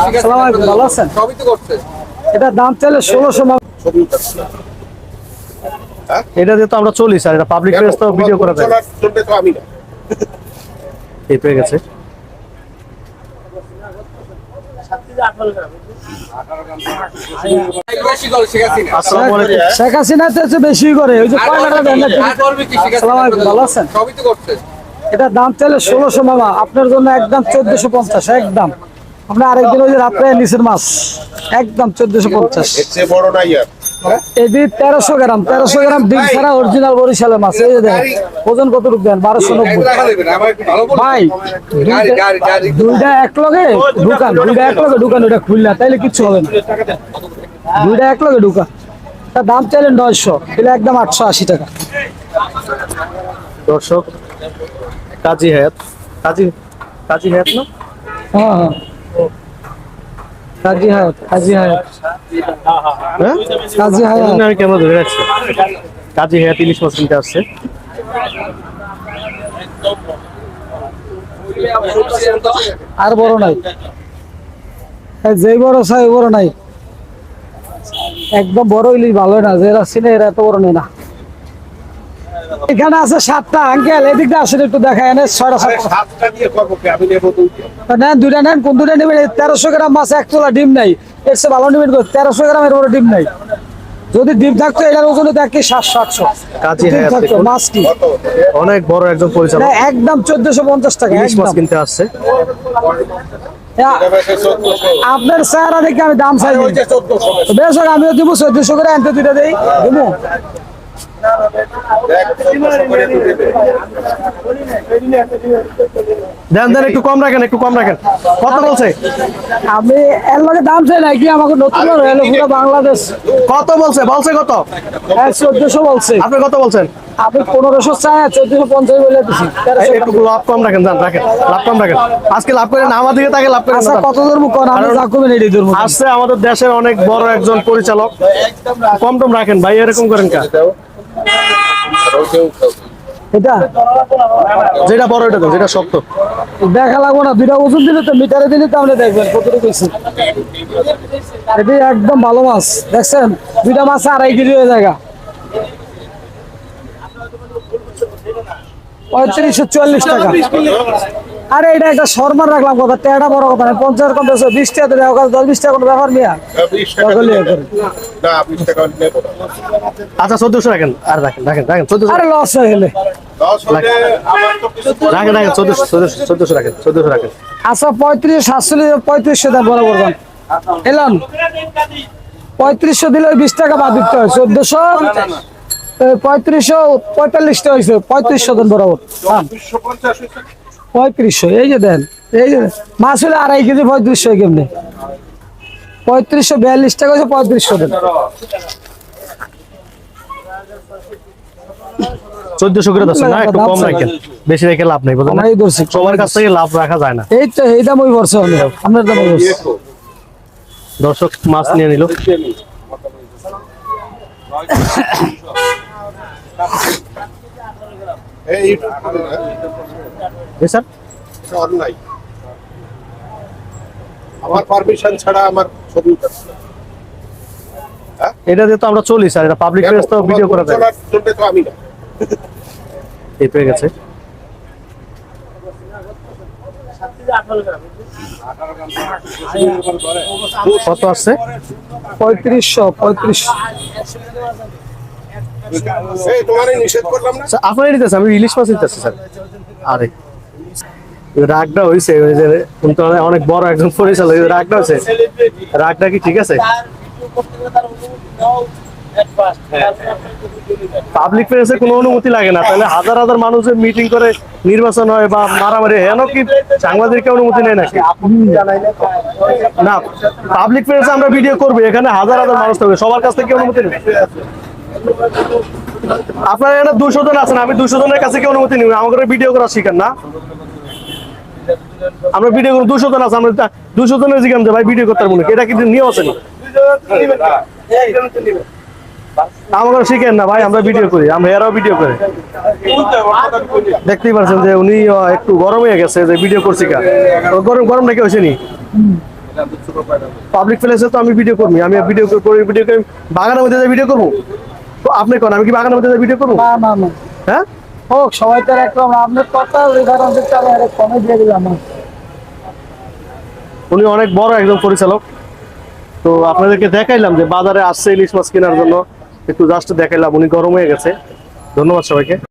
আসসালামু আলাইকুম, ভালো আছেন? এটা দাম চাইলে 1600। এটা দিয়ে তো আমরা চলি স্যার, এটা পাবলিক প্লেস তো ভিডিও করা যায়। এই পেয়ে গেছে। আসসালামু আলাইকুম। শেখ হাসিনা তো হচ্ছে বেশি করে, ওই যে কয়লাটা দেন না। আসসালামু আলাইকুম, ভালো আছেন? এটা দাম চাইলে 1600 মামা, আপনার জন্য একদম 1450 একদম। আপনি আরেকদিন ওই যে রাত্রে নিচের মাছ একদম 1450। এটি 1300 গ্রাম, 1300 গ্রাম ডিম ছাড়া অরিজিনাল বরিশালের মাছ। এই যে দেখেন ওজন কতটুকু দেন, 1290। ভাই দুইটা এক লগে ঢুকান, দুইটা এক লগে ঢুকান, ওটা খুলনা তাইলে কিচ্ছু হবে না। দুইটা এক লগে ঢুকান, তার দাম চাইলেন 900, তাহলে একদম 880 টাকা। দর্শক, কাজী হায়াত, কাজী হায়াত না? হ্যাঁ হ্যাঁ, কাজী হায়াত, কাজী হায়াত, হ্যাঁ কাজী হায়াত। আমি কেমন ধরে রাখছি, কাজী হায়াত ইলিশ মাছ কিনতে আসছে। আর বড় নাই, যেই বড় চাই বড় নাই, একদম বড় ইলিশ ভালো না, যেরা চিনে এরা এত বড় নেই না। এখানে আছে 7টা আঙ্কেল, এদিকে আসলে একটু দেখায় এনে 6টা 7টা নেন, দুইটা নেন, কোন দুইটা নেবেন? 1300 গ্রাম মাছ, এক তোলা ডিম নাই, এর চেয়ে ভালো নেবেন। 1300 গ্রামের বড় ডিম নাই, যদি ডিম থাকতো এটার ওজন দেখি 700-800। কাজী হায়াত মাছ কি অনেক বড় একজন পরিচালক, একদম 1450 টাকা ইলিশ মাছ একদম। কিনতে আসছে। আপনার চেহারা দেখে আমি দাম চাই বেশ, আমিও দিব 1400 করে, আনতে দুইটা দেই দিব। দেন দেন, একটু কম রাখেন, একটু কম রাখেন। কত বলছে? আমি এর লগে দাম চাই না কি, আমাকে নতুন হলো পুরো বাংলাদেশ। কত বলছে? বলছে কত? 1400 বলছে। আপনি কত বলছেন? আপনি 1500 চাই, 1450 বলে দিছি। একটু লাভ কম রাখেন, যান রাখেন, লাভ কম রাখেন। আজকে লাভ করেন, আমার দিকে তাকে লাভ করেন। আচ্ছা কত ধরবো কোন, আমি যা করবেন এটাই ধরবো। আসছে আমাদের দেশের অনেক বড় একজন পরিচালক, কম টম রাখেন ভাই, এরকম করেন কা? এটা যেটা বড় এটা দেন, যেটা শক্ত। দেখা লাগবো না, দুইটা ওজন দিলে তো মিটারে দিলে তো আপনি দেখবেন কতটুকু হয়েছে। এটি একদম ভালো মাছ, দেখছেন দুইটা মাছ 2.5 কেজি হয়ে যায়। 3540 টাকা। আরে এটা একটা শর্মা রাখলাম, কথা টেটা বড় কথা না। 50 কম 20 টাকা দেওয়া, 10-20 টাকা কোনো ব্যাপার নিয়ে। আচ্ছা 1400 রাখেন, আর রাখেন রাখেন রাখেন 1400। আরে লস হয়ে গেলে রাখেন রাখেন 1400 রাখেন, 1400 রাখেন। আচ্ছা 35, 47, 3500 দেন বরাবর দেন। এলাম 3500 দিলে 20 টাকা বাদ দিতে হয়, 1400, 3545 টা হয়েছে, 3500 দেন বরাবর। 3500, এই যে দেন, এই যে মাছ হলে 2.5 কেজি 3500 কেমনে? 3542 টাকা হয়েছে, 3500 দেন। 1400 করে দিচ্ছেন না, একটু কম রাখেন, বেশি রেখে লাভ নেই, বুঝলেন? সবার কাছ থেকে লাভ রাখা যায় না। এই তো এই দাম ওই বর্ষ আপনার দাম ওই বর্ষ। দর্শক মাছ নিয়ে নিল। স্যার আমার পারমিশন ছাড়া আমার ছবি এটা দিয়ে তো আমরা চলি স্যার, এটা পাবলিক প্লেস তো ভিডিও করা যায়। তো আমি না এই পেয়ে গেছে। কত আসছে? 3500। তোমারই নিষেধ করলাম না। আপনারই নিতেছে, আমি ইলিশ মাছ নিতেছি স্যার। আরে রাগটা হয়েছে, কিন্তু অনেক বড় একজন পরিচালক, রাগটা হয়েছে। রাগটা কি ঠিক আছে? পাবলিক প্লেসে কোনো অনুমতি লাগে না, তাহলে হাজার হাজার মানুষের মিটিং করে নির্বাচন হয় বা মারামারি, হেন কি সাংবাদিককে অনুমতি নেয় নাকি? না, পাবলিক প্লেসে আমরা ভিডিও করবো, এখানে হাজার হাজার মানুষ থাকবে, সবার কাছ থেকে অনুমতি নেই। আপনার এখানে 200 জন আছেন, আমি 200 জনের কাছে কি অনুমতি নিব? আমাকে ভিডিও করা শিখেন না? আমরা ভিডিও করবো, 200 জন আছে, আমরা 200 জনের জিজ্ঞাসা যে ভাই ভিডিও করতে পারবো না, এটা কিন্তু নিয়ম আছে না? আমাকে শিখেন না ভাই, আমরা ভিডিও করি, আমরা এরাও ভিডিও করে। দেখতেই পাচ্ছেন যে উনি একটু গরম হয়ে গেছে, যে ভিডিও করছি কা গরম গরম নাকি হয়েছে নি? পাবলিক প্লেসে তো আমি ভিডিও করবি, আমি ভিডিও করে বাগানের মধ্যে ভিডিও করবো। তো আপনি কোন, আমি কি বাগানের মধ্যে ভিডিও করবো? না না না, হ্যাঁ হোক সবাই তো একরকম, আপনার কথা ওই কারণে আমি আরেক কমে দিয়ে দিলাম। উনি অনেক বড় একজন পরিচালক। তো আপনাদেরকে দেখাইলাম যে বাজারে আসছে ইলিশ মাছ কেনার জন্য, একটু জাস্ট দেখাইলাম। উনি গরম হয়ে গেছে। ধন্যবাদ সবাইকে।